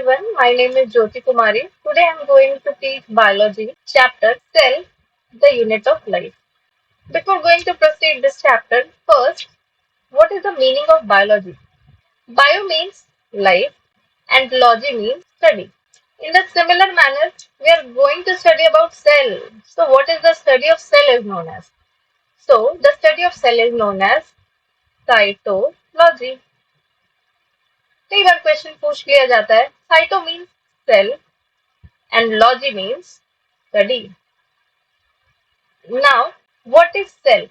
everyone, my name is Jyoti Kumari. Today I am going to teach biology chapter Cell, the unit of life. Before going to proceed this chapter, first, what is the meaning of biology? Bio means life and logy means study. In the similar manner, we are going to study about cell. So what is the study of cell is known as? So the study of cell is known as cytology. कई बार question पूछ लिया जाता है cyto means cell and logy means study now what is cell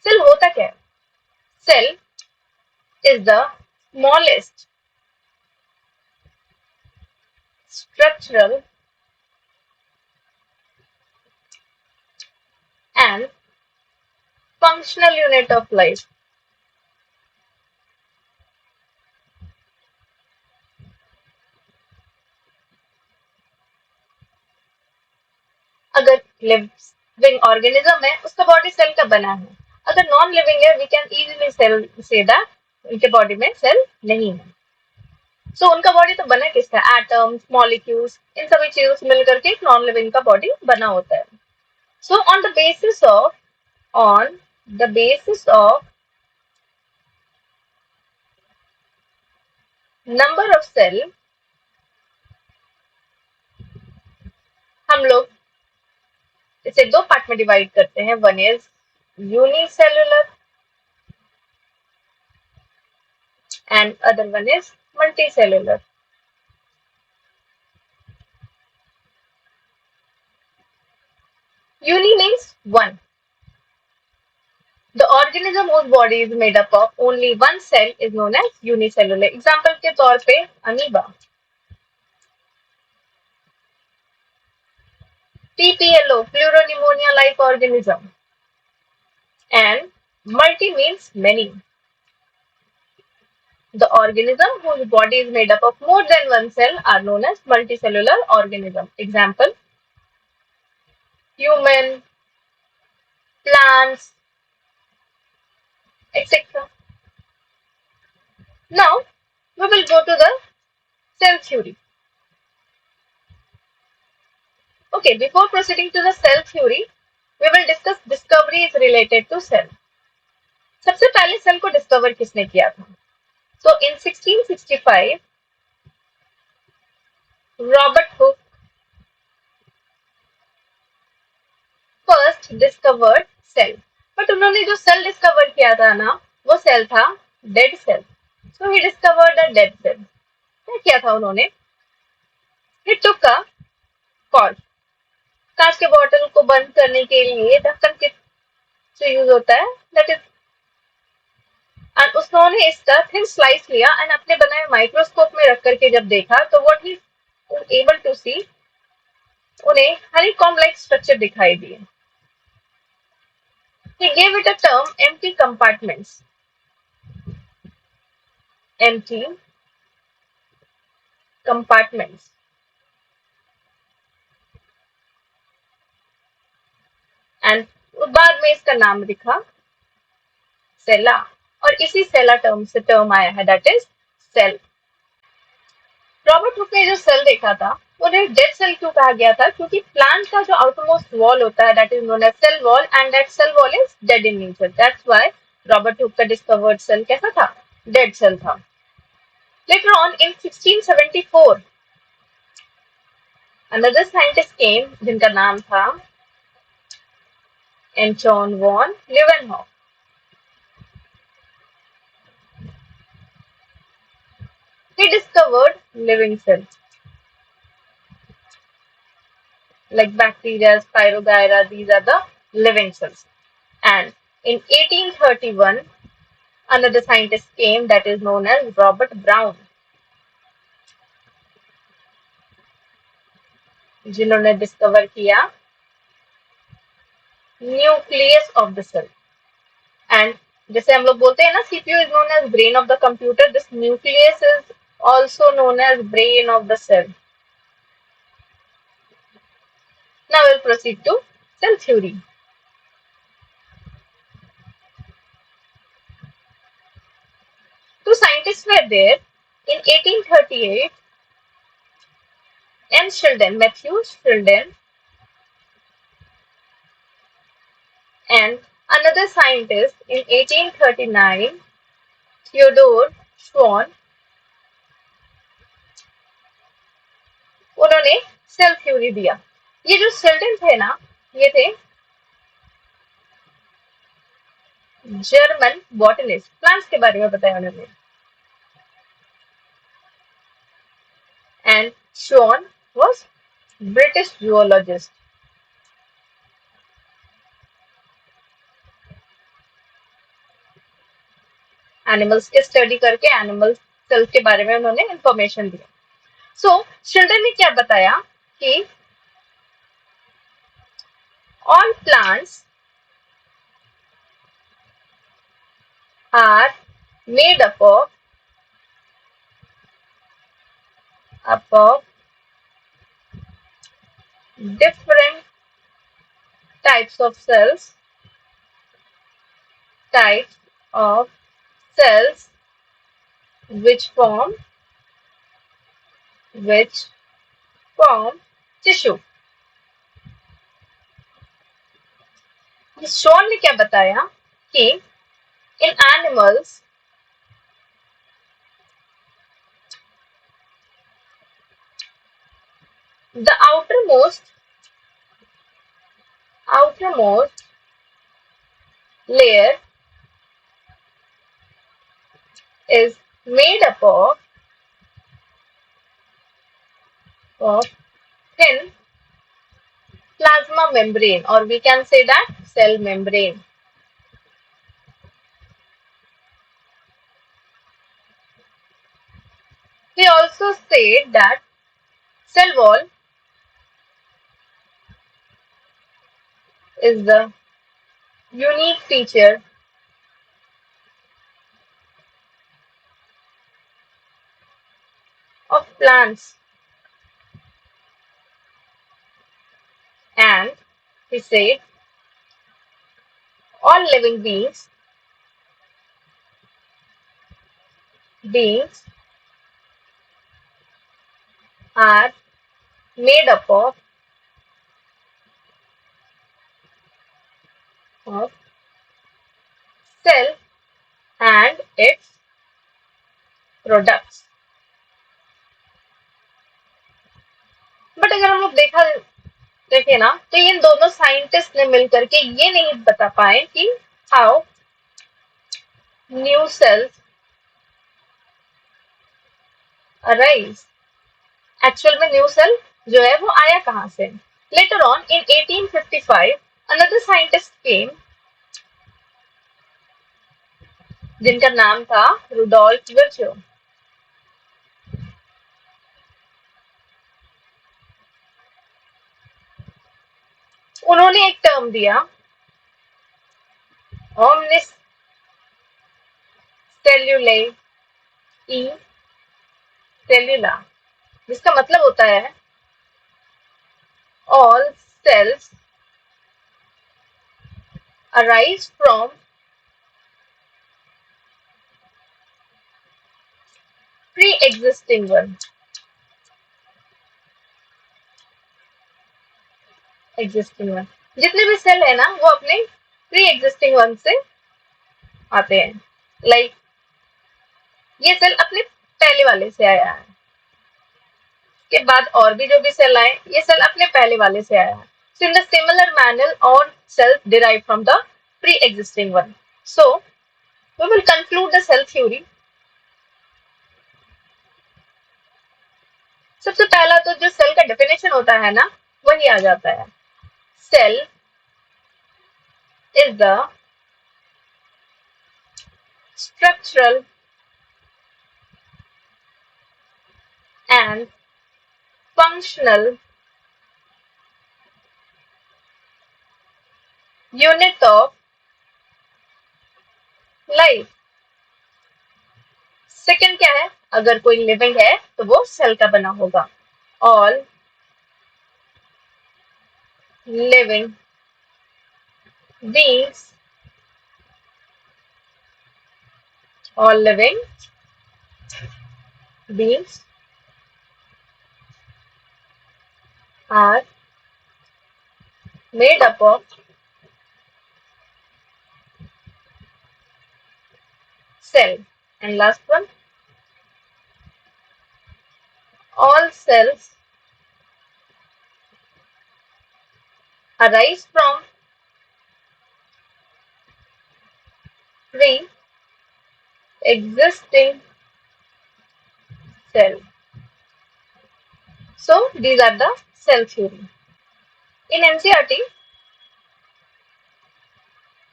cell होता क्या है cell is the smallest structural and functional unit of life अगर living organism है उसका बॉडी सेल का बना है अगर नॉन लिविंग है we can easily say that उनके बॉडी में सेल नहीं है सो उनका बॉडी तो बना किसका एटम्स मॉलिक्यूल्स इन सभी चीजों से मिलकर के एक नॉन लिविंग का बॉडी बना होता है so on the basis of number of cell हम लोग इसे दो पार्ट में डिवाइड करते हैं one is unicellular and other one is multicellular uni means one the organism whose body is made up of only one cell is known as unicellular example के तौर पे amoeba TPLO pleuropneumonia like organism and multi means many the organism whose body is made up of more than one cell are known as multicellular organism example human plants etc now we will go to the cell theory okay before proceeding to the cell theory we will discuss discoveries related to cell सबसे पहले cell को discover किसने किया था so in 1665 Robert Hooke first discovered cell but उन्होंने जो cell discover किया था ना वो सेल था dead cell so he discovered a dead cell क्या किया था उन्होंने ही टुक अ कॉर्क कांच के बॉटल को बंद करने के लिए ढक्कन के जो यूज होता है दैट इज एंड उन्होंने इसका थिन स्लाइस लिया एंड अपने बनाए माइक्रोस्कोप में रख करके जब देखा तो व्हाट ही एबल टू सी उन्हें हनीकॉम्ब लाइक स्ट्रक्चर दिखाई दिए he gave it a term empty compartments empty compartments and बाद में इसका नाम लिखा सेला और इसी सेला टर्म से टर्म आया है that is cell Robert Hooke ने जो सेल देखा था उन्हें डेड सेल क्यों कहा गया था क्योंकि प्लांट का जो आउटरमोस्ट वॉल होता है that is known as cell wall and that cell wall is dead in nature that's why Robert Hooke का डिस्कवर्ड सेल कैसा था डेड सेल था later on in 1674 another scientist came जिनका नाम था Anton von Leeuwenhoek he discovered living cells like bacteria, spirogyra, these are the living cells. And in 1831, another scientist came that is known as Robert Brown, जिन्होंने discover किया nucleus of the cell and जैसे हम लोग बोलते हैं ना CPU is known as brain of the computer this nucleus is also known as brain of the cell. Now we'll proceed to cell theory. Two scientists were there In 1838, Matthew Sheldon, and another scientist in 1839, Theodore Schwann, उन्होंने cell theory दिया। ये जो Sheldon थे ना, ये थे German botanist, plants के बारे में बताया उन्होंने। And Schwann was British zoologist. Animals के स्टडी करके एनिमल सेल के बारे में उन्होंने इंफॉर्मेशन दिया। सो चिल्ड्रन ने क्या बताया कि all plants are made up of different types of cells, types of cells which form tissue. Schwann ने क्या बताया कि in animals the outermost layer is made up of thin plasma membrane, or we can say that cell membrane. He also said that cell wall is the unique feature of plants, and he said all living beings are made up of cell and its products. But अगर हम लोग देखें ना, तो इन दोनों scientist ने मिलकर के ये नहीं बता पाए कि how new cells arise. Actual में न्यू सेल जो है वो आया कहां से। Later on in 1855 another scientist came जिनका नाम था रुडोल्फ विर्चो। उन्होंने एक टर्म दिया ओमनिस सेल्यूले ई सेल्यूला, जिसका मतलब होता है all cells arise from pre-existing one. जितने भी सेल है ना वो अपने प्री एग्जिस्टिंग वन से आते हैं। लाइक ये सेल अपने पहले वाले से आया है, के बाद और भी जो भी सेल आए ये सेल अपने पहले वाले से आया है। So in the similar manner all cells derive from the pre-existing one. So we will conclude the cell theory. सबसे पहला तो जो सेल का डेफिनेशन होता है ना वही आ जाता है। Cell is the structural and functional unit of life. Second क्या है, अगर कोई लिविंग है तो वो सेल का बना होगा। All living beings all living beings are made up of cell. And last one, all cells arise from pre-existing cell. So these are the cell theory. In NCERT,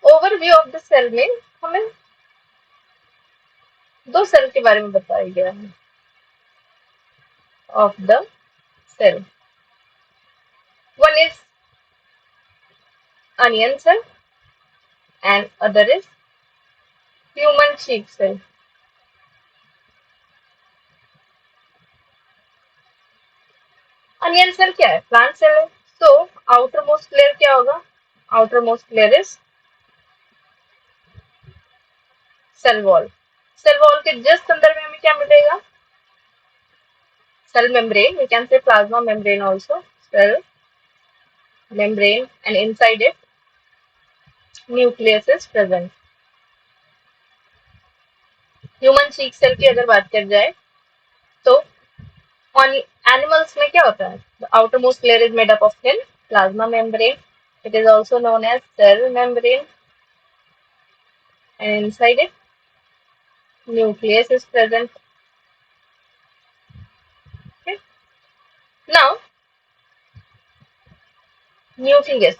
overview of the cell में हमें दो cell के बारे में बताया गया है of the cell. One is onion cell and other is human cheek cell. Onion cell क्या है? प्लांट सेल है. तो आउटर मोस्ट लेयर क्या होगा? Outer most layer is cell wall. Cell wall के जस्ट अंदर में हमें क्या मिलेगा? Cell membrane. We can say plasma membrane also. Cell membrane and inside it nucleus is present. Human cheek cell की अगर बात कर जाए तो on animals में क्या होता है? The outermost layer is made up of thin plasma membrane. It is also known as cell membrane, and inside it nucleus is present. Okay. Now nucleus,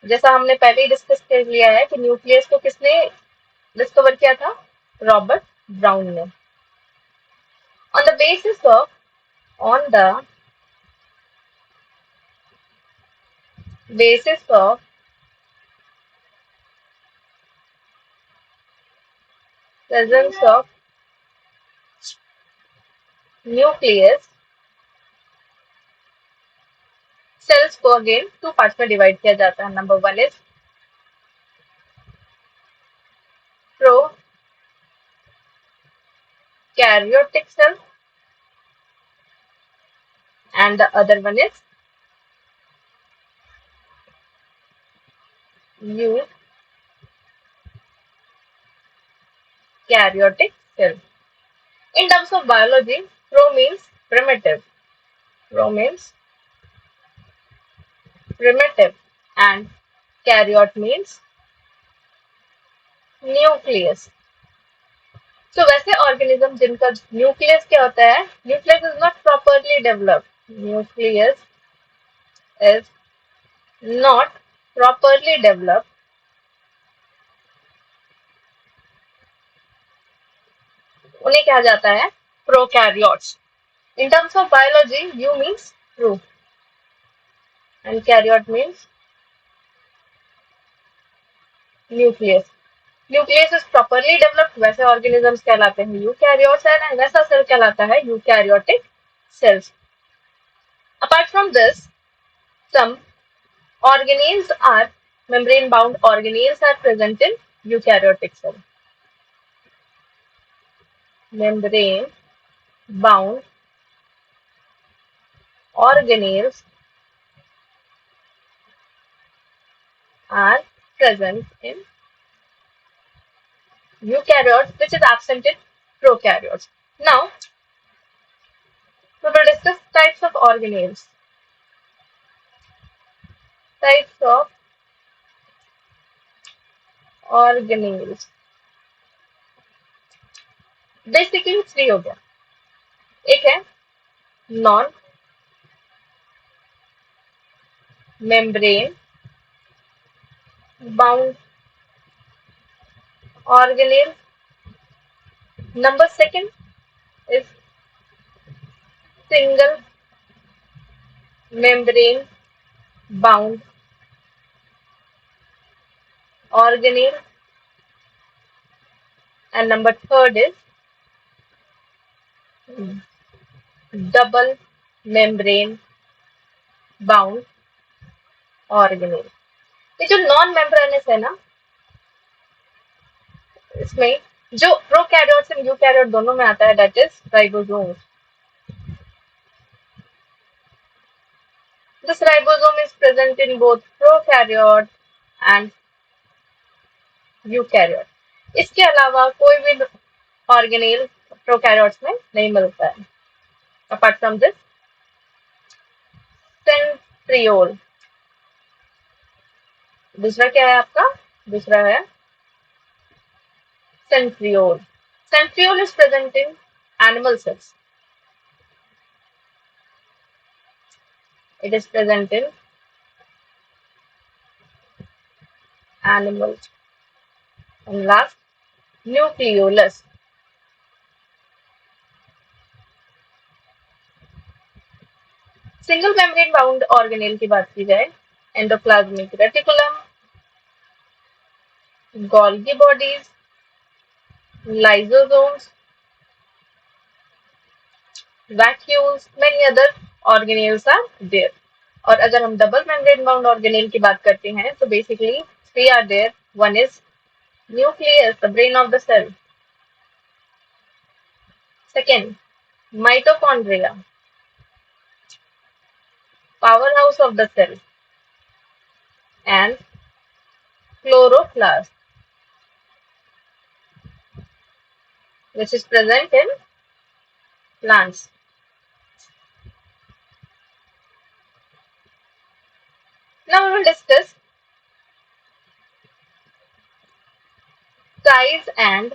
जैसा हमने पहले ही डिस्कस कर लिया है कि न्यूक्लियस को किसने डिस्कवर किया था? रॉबर्ट ब्राउन ने. On the basis of presence of nucleus, cells को अगेन टू पार्ट्स में डिवाइड किया जाता है. Number one is prokaryotic cell and the other one is eukaryotic cell. In terms of biology, pro means primitive. And karyote means nucleus. So वैसे organism जिनका nucleus क्या होता है? Nucleus is not properly developed. Nucleus is not properly developed. उन्हें कहा जाता है prokaryotes. In terms of biology, U means true and karyote means nucleus. Nucleus is properly developed. वैसे ऑर्गेनिजम्स कहलाते हैं यूकैरियोट्स एंड वैसा सेल कहलाता है eukaryotic cells. Apart from this, some organelles are membrane bound organelles are present in eukaryotic cell. Membrane bound organelles are present in eukaryotes, which is absent in prokaryotes. Now, we will discuss types of organelles. Types of organelles. Basically three हो गया. एक है non membrane bound organelle. Number second is single membrane bound organelle, and number third is double membrane bound organelle. ये जो non membranes है ना, इसमें जो प्रोकैरियोट्स एंड यूकैरियोट दोनों में आता है, that is ribosomes. This ribosome is present in both prokaryote and eukaryote. इसके अलावा कोई भी ऑर्गेनेल प्रोकैरियोट्स में नहीं मिलता है. Apart from this, centriole. दूसरा क्या है आपका? दूसरा है centriole. Centriole is present in animal cells. It is present in animals. And last, nucleolus. Single membrane bound organelle की बात की जाए, endoplasmic reticulum, Golgi bodies, lysosomes, vacuoles, many other organelles are there. और अगर हम डबल मेम्ब्रेन बाउंड ऑर्गेनेल की बात करते हैं तो basically three are there. One is nucleus, the brain of the cell. Second, mitochondria, powerhouse of the cell. And chloroplast, which is present in plants. Now we will discuss size and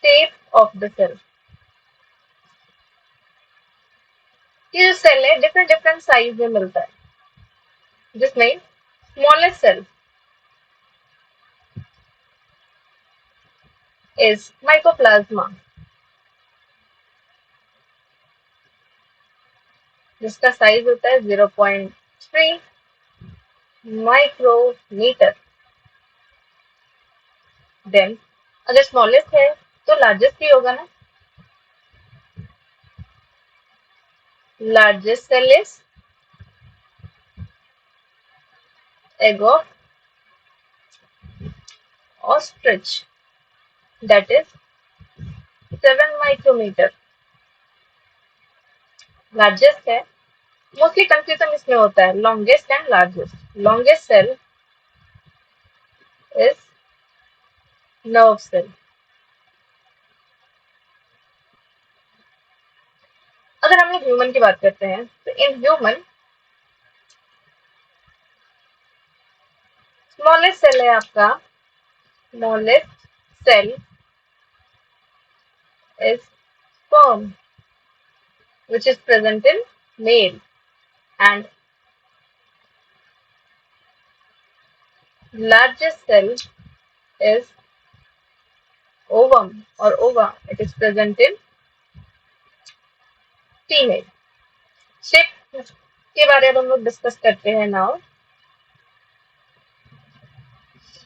shape of the cell. ये जो cell है different different size में मिलता है, जिसमें smallest cell is mycoplasma, जिसका size होता है 0.3 माइक्रोमीटर. देन अगर स्मॉलेस्ट है तो लार्जेस्ट भी होगा ना. Largest cell is egg of ostrich, that is 7 micrometer. Largest है. मोस्टली कंफ्यूजन इसमें होता है longest and largest. Longest cell is nerve cell. अगर हम लोग ह्यूमन की बात करते हैं तो इन ह्यूमन स्मॉलेस्ट सेल है आपका. Smallest cell is sperm, which is present in male, and largest cell is ovum or ova. It is present in female. Shape के बारे में हम लोग डिस्कस करते हैं now.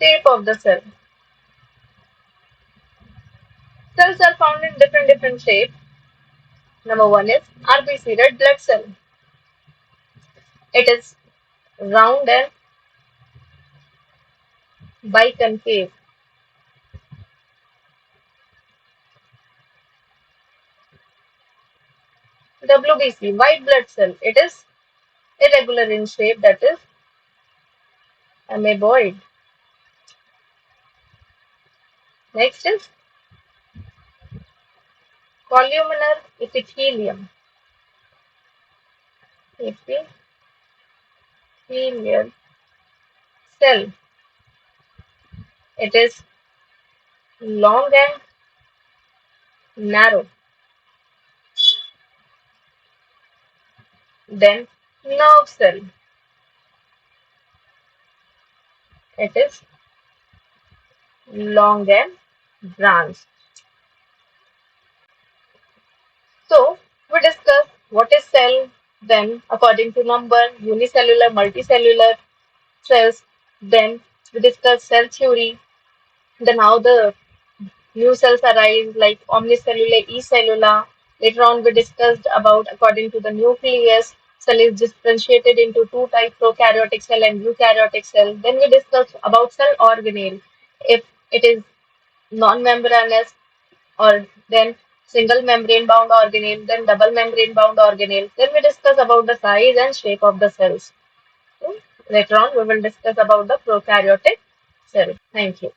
Shape of the cell. Cells are found in different shapes. Number one is RBC, red blood cell. It is round and biconcave. WBC, white blood cell. It is irregular in shape, that is amoeboid. Next is columnar epithelium. Epithelial cell. It is long and narrow. Then nerve cell. It is long and branched. So we discuss what is cell, then according to number, unicellular, multicellular cells. Then we discuss cell theory. Then how the new cells arise like omnicellular, ecellular. Later on we discussed about according to the nucleus, cell is differentiated into two types, prokaryotic cell and eukaryotic cell. Then we discussed about cell organelle, if it is non-membranous or then single membrane bound organelle, then double membrane bound organelle. Then we discuss about the size and shape of the cells. Hmm. Later on, we will discuss about the prokaryotic cell. Thank you.